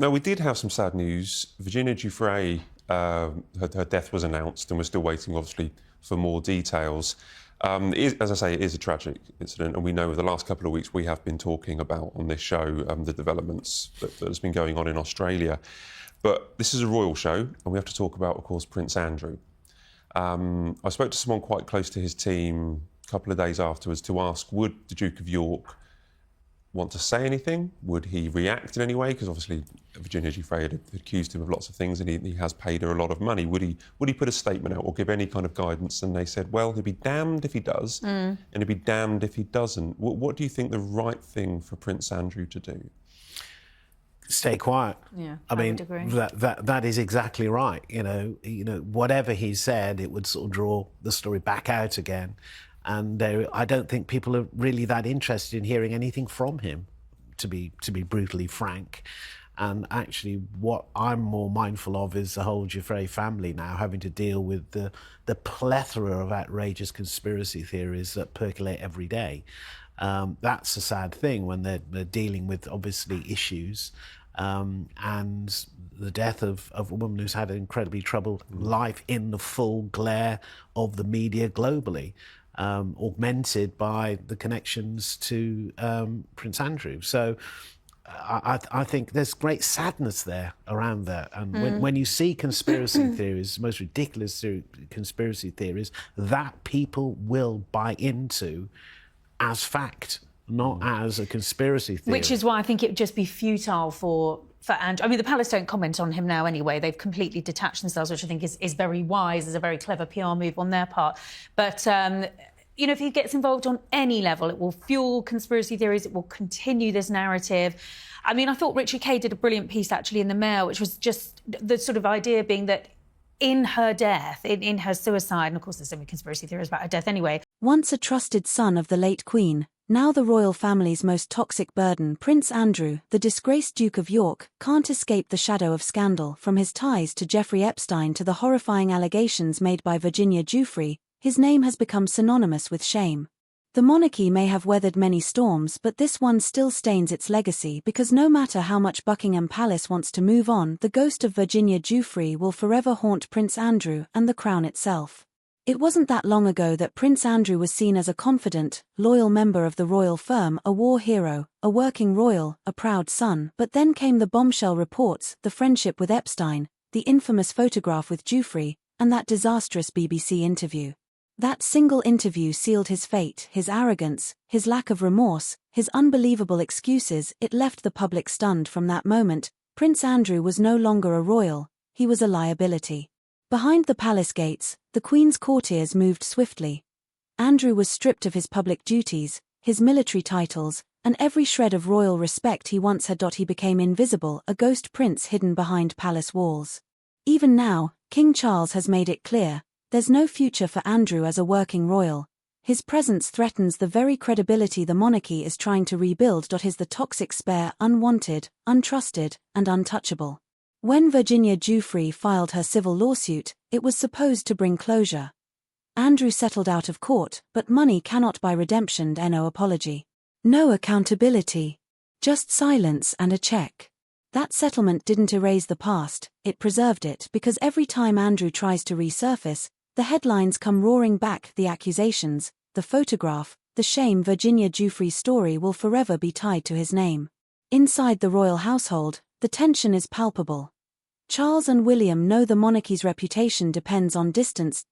No, we did have some sad news. Virginia Giuffre, her death was announced, and we're still waiting, obviously, for more details. As I say, it is a tragic incident, and we know over the last couple of weeks we have been talking about on this show the developments that has been going on in Australia. But this is a royal show, and we have to talk about, of course, Prince Andrew. I spoke to someone quite close to his team a couple of days afterwards to ask, would the Duke of York want to say anything? Would he react in any way? Because obviously Virginia Giuffre had accused him of lots of things, and he has paid her a lot of money. Would he put a statement out or give any kind of guidance? And they said, well, he'd be damned if he does, and he'd be damned if he doesn't. What do you think the right thing for Prince Andrew to do? Stay quiet. Yeah, I mean, would agree. that is exactly right. You know, whatever he said, it would sort of draw the story back out again. And I don't think people are really that interested in hearing anything from him, to be brutally frank. And actually, what I'm more mindful of is the whole Giuffre family now having to deal with the plethora of outrageous conspiracy theories that percolate every day. That's a sad thing when they're dealing with, obviously, issues. And the death of a woman who's had an incredibly troubled life in the full glare of the media globally. Augmented by the connections to Prince Andrew. So I think there's great sadness there around that. And when you see conspiracy theories, most ridiculous conspiracy theories, that people will buy into as fact, not as a conspiracy theory. Which is why I think it would just be futile for Andrew. I mean, the palace don't comment on him now anyway. They've completely detached themselves, which I think is very wise, is a very clever PR move on their part. But, you know, if he gets involved on any level, it will fuel conspiracy theories, it will continue this narrative. I mean, I thought Richard Kay did a brilliant piece, actually, in the Mail, which was just the sort of idea being that in her death, in her suicide, and of course there's so many conspiracy theories about her death anyway. Once a trusted son of the late Queen, now the royal family's most toxic burden, Prince Andrew, the disgraced Duke of York, can't escape the shadow of scandal. From his ties to Jeffrey Epstein to the horrifying allegations made by Virginia Giuffre, his name has become synonymous with shame. The monarchy may have weathered many storms, but this one still stains its legacy because no matter how much Buckingham Palace wants to move on, the ghost of Virginia Giuffre will forever haunt Prince Andrew and the crown itself. It wasn't that long ago that Prince Andrew was seen as a confident, loyal member of the royal firm, a war hero, a working royal, a proud son. But then came the bombshell reports, the friendship with Epstein, the infamous photograph with Giuffre, and that disastrous BBC interview. That single interview sealed his fate, his arrogance, his lack of remorse, his unbelievable excuses. It left the public stunned. From that moment, Prince Andrew was no longer a royal, he was a liability. Behind the palace gates, the Queen's courtiers moved swiftly. Andrew was stripped of his public duties, his military titles, and every shred of royal respect he once had. He became invisible, a ghost prince hidden behind palace walls. Even now, King Charles has made it clear, there's no future for Andrew as a working royal. His presence threatens the very credibility the monarchy is trying to rebuild. Is the toxic spare, unwanted, untrusted, and untouchable. When Virginia Giuffre filed her civil lawsuit, it was supposed to bring closure. Andrew settled out of court, but money cannot buy redemption. No apology. No accountability. Just silence and a check. That settlement didn't erase the past, it preserved it, because every time Andrew tries to resurface, the headlines come roaring back, the accusations, the photograph, the shame. Virginia Giuffre's story will forever be tied to his name. Inside the royal household, the tension is palpable. Charles and William know the monarchy's reputation depends on distance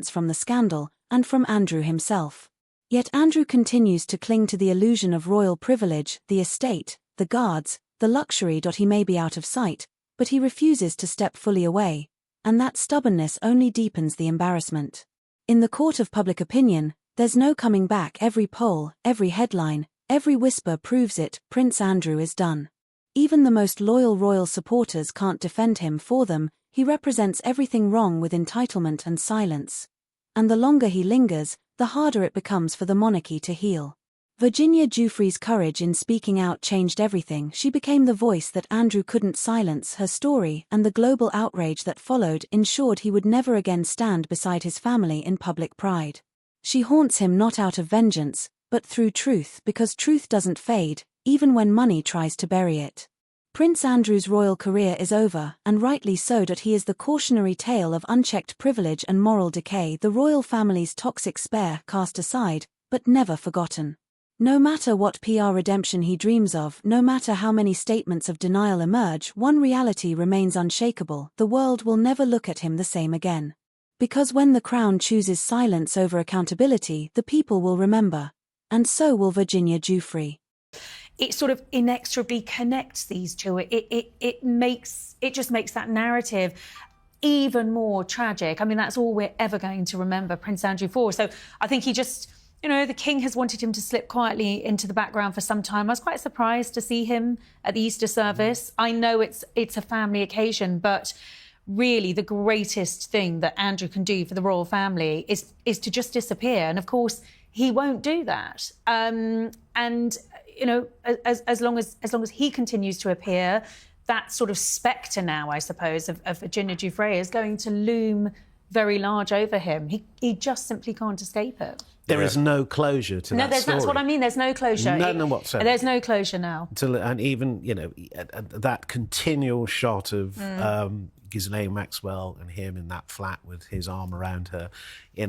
from the scandal, and from Andrew himself. Yet Andrew continues to cling to the illusion of royal privilege, the estate, the guards, the luxury. He may be out of sight, but he refuses to step fully away, and that stubbornness only deepens the embarrassment. In the court of public opinion, there's no coming back. Every poll, every headline, every whisper proves it, Prince Andrew is done. Even the most loyal royal supporters can't defend him for them. He represents everything wrong with entitlement and silence. And the longer he lingers, the harder it becomes for the monarchy to heal. Virginia Giuffre's courage in speaking out changed everything. She became the voice that Andrew couldn't silence. Her story, and the global outrage that followed, ensured he would never again stand beside his family in public pride. She haunts him not out of vengeance, but through truth, because truth doesn't fade, even when money tries to bury it. Prince Andrew's royal career is over, and rightly so that he is the cautionary tale of unchecked privilege and moral decay, the royal family's toxic spare cast aside, but never forgotten. No matter what PR redemption he dreams of, no matter how many statements of denial emerge, one reality remains unshakable: the world will never look at him the same again. Because when the crown chooses silence over accountability, the people will remember. And so will Virginia Giuffre. It sort of inexorably connects these two. It just makes that narrative even more tragic. I mean, that's all we're ever going to remember Prince Andrew for. So I think he just, the king has wanted him to slip quietly into the background for some time. I was quite surprised to see him at the Easter service. I know it's a family occasion, but really the greatest thing that Andrew can do for the royal family is to just disappear. And of course, he won't do that. As long as he continues to appear, that sort of spectre now, I suppose, of Virginia Giuffre is going to loom very large over him. He just simply can't escape it. There is no closure to that story. That's what I mean. There's no closure. None whatsoever. There's no closure now. And even, that continual shot of Ghislaine Maxwell and him in that flat with his arm around her, it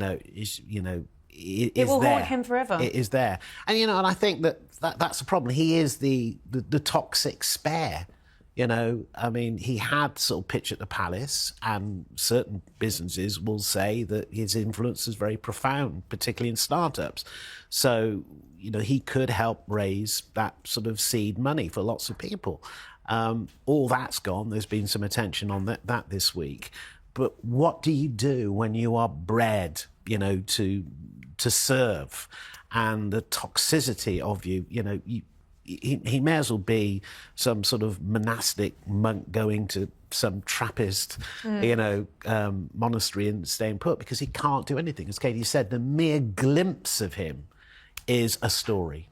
will haunt him forever. It is there. And, and I think that's the problem. He is the toxic spare. I mean, he had sort of pitch at the palace, and certain businesses will say that his influence is very profound, particularly in startups. So, he could help raise that sort of seed money for lots of people. All that's gone. There's been some attention on that this week. But what do you do when you are bred, to serve, and the toxicity of you, he may as well be some sort of monastic monk going to some Trappist, monastery and staying put, because he can't do anything. As Katie said, the mere glimpse of him is a story.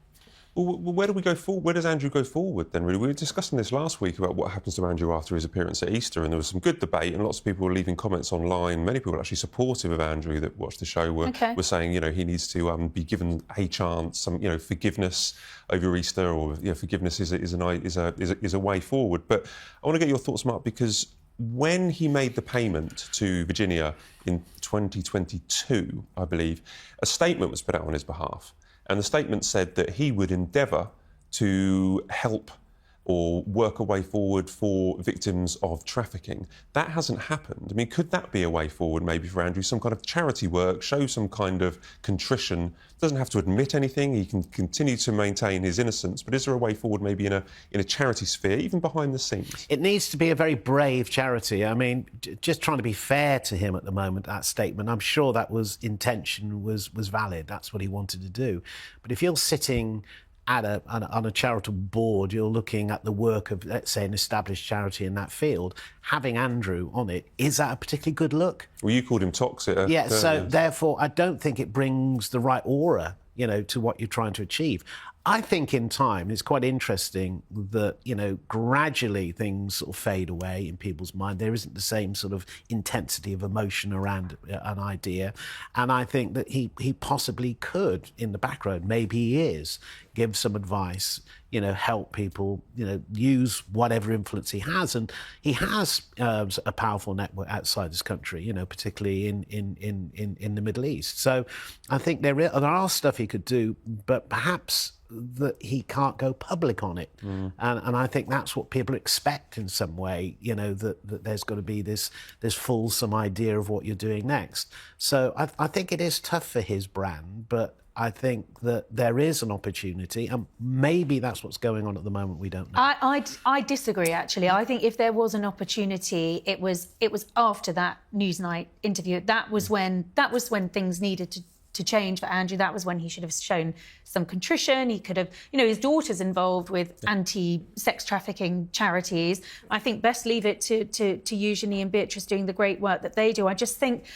Well, where do we go forward? Where does Andrew go forward then, really? We were discussing this last week about what happens to Andrew after his appearance at Easter, and there was some good debate, and lots of people were leaving comments online. Many people actually supportive of Andrew that watched the show were saying, he needs to be given a chance, some, forgiveness over Easter, or forgiveness is a way forward. But I want to get your thoughts, Mark, because when he made the payment to Virginia in 2022, I believe, a statement was put out on his behalf. And the statement said that he would endeavour to help or work a way forward for victims of trafficking. That hasn't happened. I mean, could that be a way forward maybe for Andrew? Some kind of charity work, show some kind of contrition. Doesn't have to admit anything. He can continue to maintain his innocence. But is there a way forward maybe in a charity sphere, even behind the scenes? It needs to be a very brave charity. I mean, just trying to be fair to him at the moment, that statement, I'm sure that intention was valid. That's what he wanted to do. But if you're sitting on a charitable board, you're looking at the work of, let's say, an established charity in that field, having Andrew on it, is that a particularly good look? Well, you called him toxic. Yeah, so therefore I don't think it brings the right aura, to what you're trying to achieve. I think in time, it's quite interesting that, gradually things sort of fade away in people's mind. There isn't the same sort of intensity of emotion around an idea. And I think that he possibly could, in the background, maybe he is, give some advice, help people, use whatever influence he has. And he has a powerful network outside this country, particularly in the Middle East. So I think there are stuff he could do, but perhaps that he can't go public on it. And I think that's what people expect in some way, that there's got to be this fulsome idea of what you're doing next. So I think it is tough for his brand, but I think that there is an opportunity, and maybe that's what's going on at the moment. We don't know. I disagree, actually. I think if there was an opportunity, it was after that Newsnight interview. That was when things needed to change for Andrew. That was when he should have shown some contrition. He could have, his daughter's involved with anti-sex trafficking charities. I think best leave it to Eugenie and Beatrice doing the great work that they do. I just think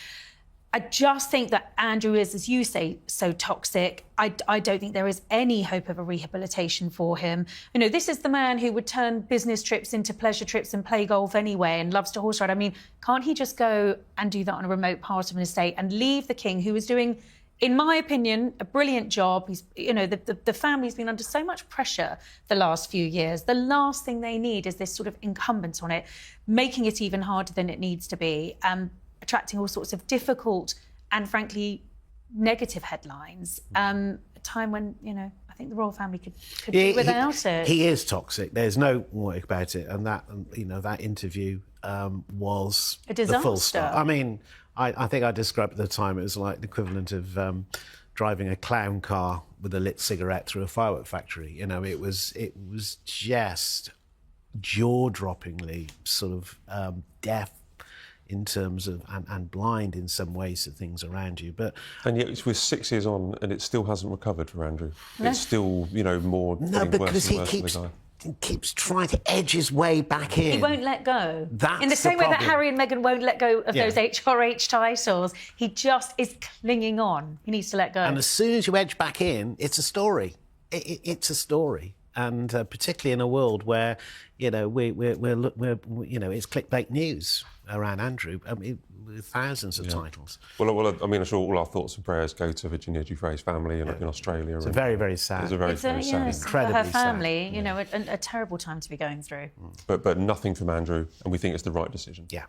that Andrew is, as you say, so toxic. I don't think there is any hope of a rehabilitation for him. This is the man who would turn business trips into pleasure trips and play golf anyway and loves to horse ride. I mean, can't he just go and do that on a remote part of an estate and leave the king, who was doing in my opinion, a brilliant job. He's, you know, the family's been under so much pressure the last few years. The last thing they need is this sort of incumbent on it, making it even harder than it needs to be, attracting all sorts of difficult and, frankly, negative headlines. A time when, you know, I think the royal family could do without it. He is toxic. There's no way about it. And that, you know, that interview was a disaster. The full stop. I mean, I think I described at the time it was like the equivalent of driving a clown car with a lit cigarette through a firework factory. You know, it was just jaw-droppingly sort of deaf in terms of and blind in some ways to things around you. And yet we're 6 years on and it still hasn't recovered for Andrew. No. It's still, you know, more because worse he keeps trying to edge his way back in. He won't let go. That's in the same way problem. that Harry and Meghan won't let go of those HRH titles, he just is clinging on. He needs to let go. And as soon as you edge back in, it's a story. It's a story. And particularly in a world where, you know, we're you know, it's clickbait news around Andrew. I mean, with thousands of titles. Well, I mean, I'm sure all our thoughts and prayers go to Virginia Giuffre's family in Australia. It's very, very sad. It's a very sad. For her family, you know, a terrible time to be going through. But nothing from Andrew, and we think it's the right decision. Yeah.